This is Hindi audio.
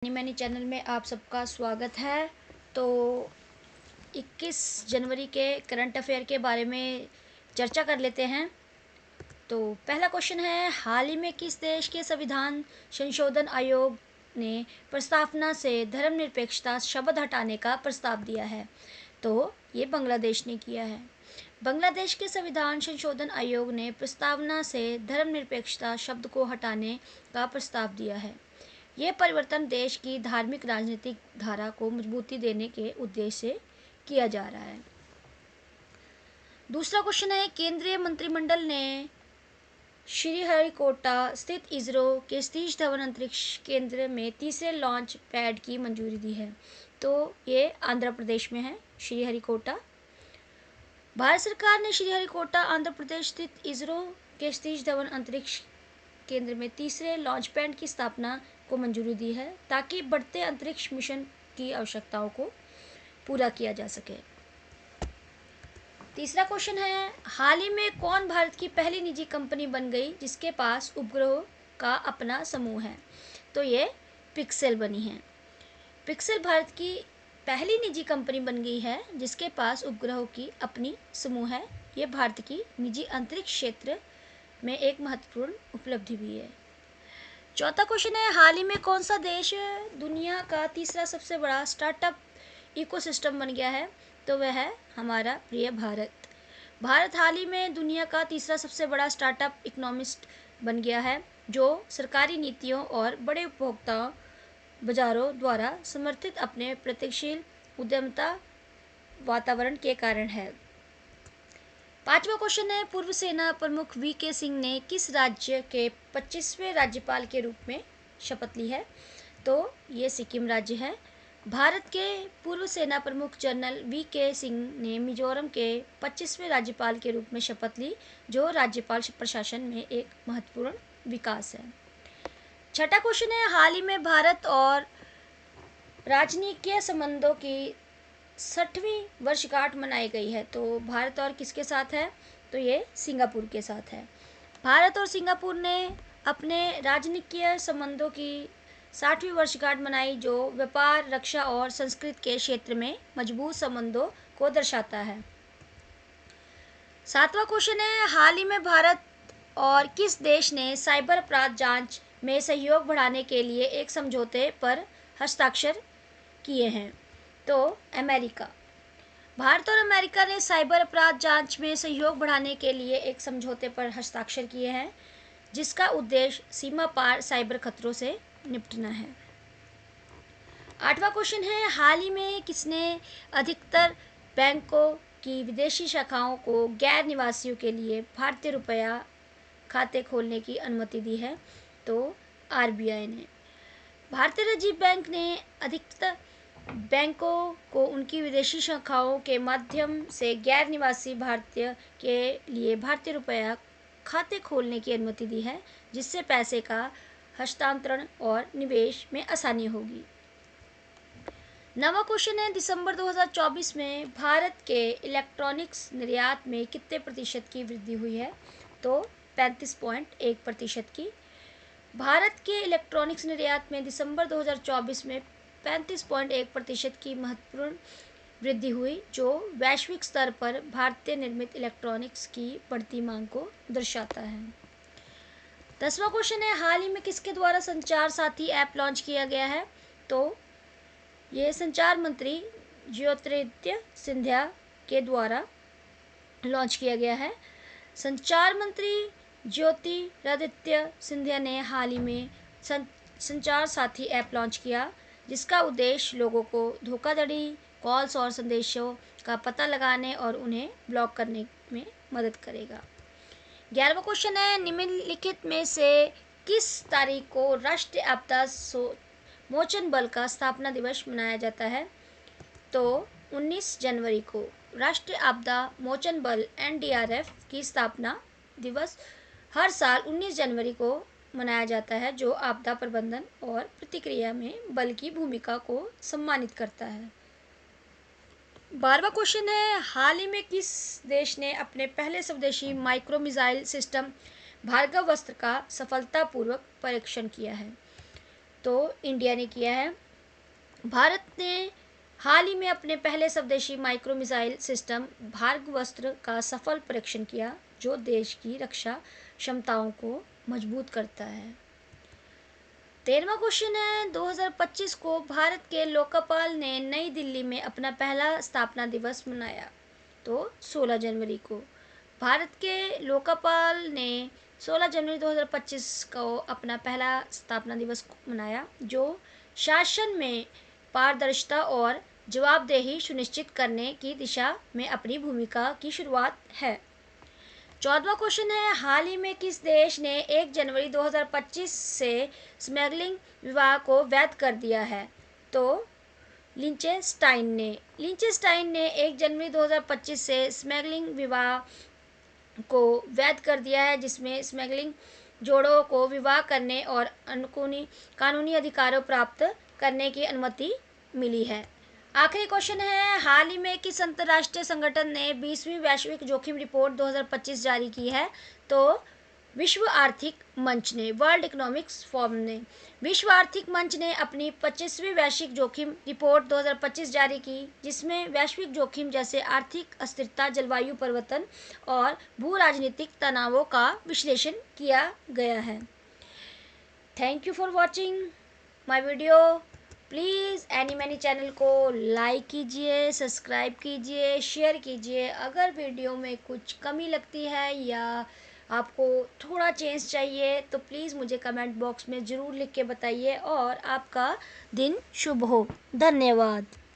मैनी चैनल में आप सबका स्वागत है। तो 21 जनवरी के करंट अफेयर के बारे में चर्चा कर लेते हैं। तो पहला क्वेश्चन है, हाल ही में किस देश के संविधान संशोधन आयोग ने प्रस्तावना से धर्मनिरपेक्षता शब्द हटाने का प्रस्ताव दिया है? तो ये बांग्लादेश ने किया है। बांग्लादेश के संविधान संशोधन आयोग ने प्रस्तावना से धर्मनिरपेक्षता शब्द को हटाने का प्रस्ताव दिया है। ये परिवर्तन देश की धार्मिक राजनीतिक धारा को मजबूती देने के उद्देश्य से किया जा रहा है। दूसरा क्वेश्चन है, केंद्रीय मंत्रिमंडल ने श्रीहरिकोटा स्थित इसरो के सतीश धवन अंतरिक्ष केंद्र में तीसरे लॉन्च पैड की मंजूरी दी है। तो ये आंध्र प्रदेश में है श्रीहरिकोटा। भारत सरकार ने श्रीहरिकोटा आंध्र प्रदेश स्थित इसरो के सतीश धवन अंतरिक्ष केंद्र में तीसरे लॉन्च पैड की स्थापना को मंजूरी दी है ताकि बढ़ते अंतरिक्ष मिशन की आवश्यकताओं को पूरा किया जा सके। तीसरा क्वेश्चन है, हाल ही में कौन भारत की पहली निजी कंपनी बन गई जिसके पास उपग्रह का अपना समूह है? तो ये पिक्सेल बनी है। पिक्सेल भारत की पहली निजी कंपनी बन गई है जिसके पास उपग्रहों की अपनी समूह है। ये भारत की निजी अंतरिक्ष क्षेत्र में एक महत्वपूर्ण उपलब्धि भी है। चौथा क्वेश्चन है, हाल ही में कौन सा देश दुनिया का तीसरा सबसे बड़ा स्टार्टअप इकोसिस्टम बन गया है? तो वह है हमारा प्रिय भारत। भारत हाल ही में दुनिया का तीसरा सबसे बड़ा स्टार्टअप इकोनॉमिस्ट बन गया है, जो सरकारी नीतियों और बड़े उपभोक्ता बाजारों द्वारा समर्थित अपने प्रगतिशील उद्यमिता वातावरण के कारण है। पांचवा क्वेश्चन है, पूर्व सेना प्रमुख वी.के. सिंह ने किस राज्य के 25वें राज्यपाल के रूप में शपथ ली है? तो ये सिक्किम राज्य है। भारत के पूर्व सेना प्रमुख जनरल वी.के. सिंह ने मिजोरम के 25वें राज्यपाल के रूप में शपथ ली, जो राज्यपाल प्रशासन में एक महत्वपूर्ण विकास है। छठा क्वेश्चन है, हाल ही में भारत और राजनीतिक संबंधों की 60वीं वर्षगांठ मनाई गई है। तो भारत और किसके साथ है? तो ये सिंगापुर के साथ है। भारत और सिंगापुर ने अपने राजनीतिक संबंधों की 60वीं वर्षगांठ मनाई, जो व्यापार, रक्षा और संस्कृति के क्षेत्र में मजबूत संबंधों को दर्शाता है। सातवां क्वेश्चन है, हाल ही में भारत और किस देश ने साइबर अपराध जांच में सहयोग बढ़ाने के लिए एक समझौते पर हस्ताक्षर किए हैं? तो अमेरिका। भारत और अमेरिका ने साइबर अपराध जांच में सहयोग बढ़ाने के लिए एक समझौते पर हस्ताक्षर किए हैं, जिसका उद्देश्य सीमा पार साइबर खतरों से निपटना है। आठवां क्वेश्चन है, हाल ही में किसने अधिकतर बैंकों की विदेशी शाखाओं को गैर निवासियों के लिए भारतीय रुपया खाते खोलने की अनुमति दी है? तो आरबीआई ने। भारतीय रिजर्व बैंक ने अधिकतर बैंकों को उनकी विदेशी शाखाओं के माध्यम से गैर निवासी भारतीय के लिए भारतीय रुपया खाते खोलने की अनुमति दी है, जिससे पैसे का हस्तांतरण और निवेश में आसानी होगी। नवा क्वेश्चन है, दिसंबर 2024 में भारत के इलेक्ट्रॉनिक्स निर्यात में कितने प्रतिशत की वृद्धि हुई है? तो 35.1% की। भारत के इलेक्ट्रॉनिक्स निर्यात में दिसंबर 2024 में 35.1% की महत्वपूर्ण वृद्धि हुई, जो वैश्विक स्तर पर भारतीय निर्मित इलेक्ट्रॉनिक्स की बढ़ती मांग को दर्शाता है। 10वां क्वेश्चन है, हाल ही में किसके द्वारा संचार साथी ऐप लॉन्च किया गया है? तो ये संचार मंत्री ज्योतिरादित्य सिंधिया के द्वारा लॉन्च किया गया है। संचार मंत्री ज्योतिरादित्य सिंधिया ने हाल ही में संचार साथी ऐप लॉन्च किया, जिसका उद्देश्य लोगों को धोखाधड़ी कॉल्स और संदेशों का पता लगाने और उन्हें ब्लॉक करने में मदद करेगा। 11वां क्वेश्चन है, निम्नलिखित में से किस तारीख को राष्ट्रीय आपदा मोचन बल का स्थापना दिवस मनाया जाता है? तो 19 जनवरी को राष्ट्रीय आपदा मोचन बल एनडीआरएफ की स्थापना दिवस हर साल 19 जनवरी को मनाया जाता है, जो आपदा प्रबंधन और प्रतिक्रिया में बल की भूमिका को सम्मानित करता है। 12वां क्वेश्चन है, हाल ही में किस देश ने अपने पहले स्वदेशी माइक्रो मिसाइल सिस्टम भार्गव अस्त्र का सफलतापूर्वक परीक्षण किया है? तो इंडिया ने किया है। भारत ने हाल ही में अपने पहले स्वदेशी माइक्रो मिसाइल सिस्टम भार्गवस्त्र का सफल परीक्षण किया, जो देश की रक्षा क्षमताओं को मजबूत करता है। 13वां क्वेश्चन है, 2025 को भारत के लोकपाल ने नई दिल्ली में अपना पहला स्थापना दिवस मनाया। तो 16 जनवरी को भारत के लोकपाल ने 16 जनवरी 2025 को अपना पहला स्थापना दिवस मनाया, जो शासन में पारदर्शिता और जवाबदेही सुनिश्चित करने की दिशा में अपनी भूमिका की शुरुआत है। 14वां क्वेश्चन है, हाल ही में किस देश ने 1 जनवरी 2025 से स्मगलिंग विवाह को वैध कर दिया है? तो लिंचेस्टाइन ने 1 जनवरी 2025 से स्मगलिंग विवाह को वैध कर दिया है, जिसमें स्मगलिंग जोड़ों को विवाह करने और कानूनी अधिकारों प्राप्त करने की अनुमति मिली है। आखिरी क्वेश्चन है, हाल ही में किस अंतर्राष्ट्रीय संगठन ने 20वीं वैश्विक जोखिम रिपोर्ट 2025 जारी की है? तो विश्व आर्थिक मंच ने, वर्ल्ड इकोनॉमिक्स फोरम ने। विश्व आर्थिक मंच ने अपनी 25वीं वैश्विक जोखिम रिपोर्ट 2025 जारी की, जिसमें वैश्विक जोखिम जैसे आर्थिक अस्थिरता, जलवायु परिवर्तन और भू राजनीतिक तनावों का विश्लेषण किया गया है। Thank you for watching my video. Please any many channel को लाइक कीजिए, सब्सक्राइब कीजिए, शेयर कीजिए। अगर वीडियो में कुछ कमी लगती है या आपको थोड़ा चेंज चाहिए तो प्लीज़ मुझे कमेंट बॉक्स में ज़रूर लिख के बताइए। और आपका दिन शुभ हो। धन्यवाद।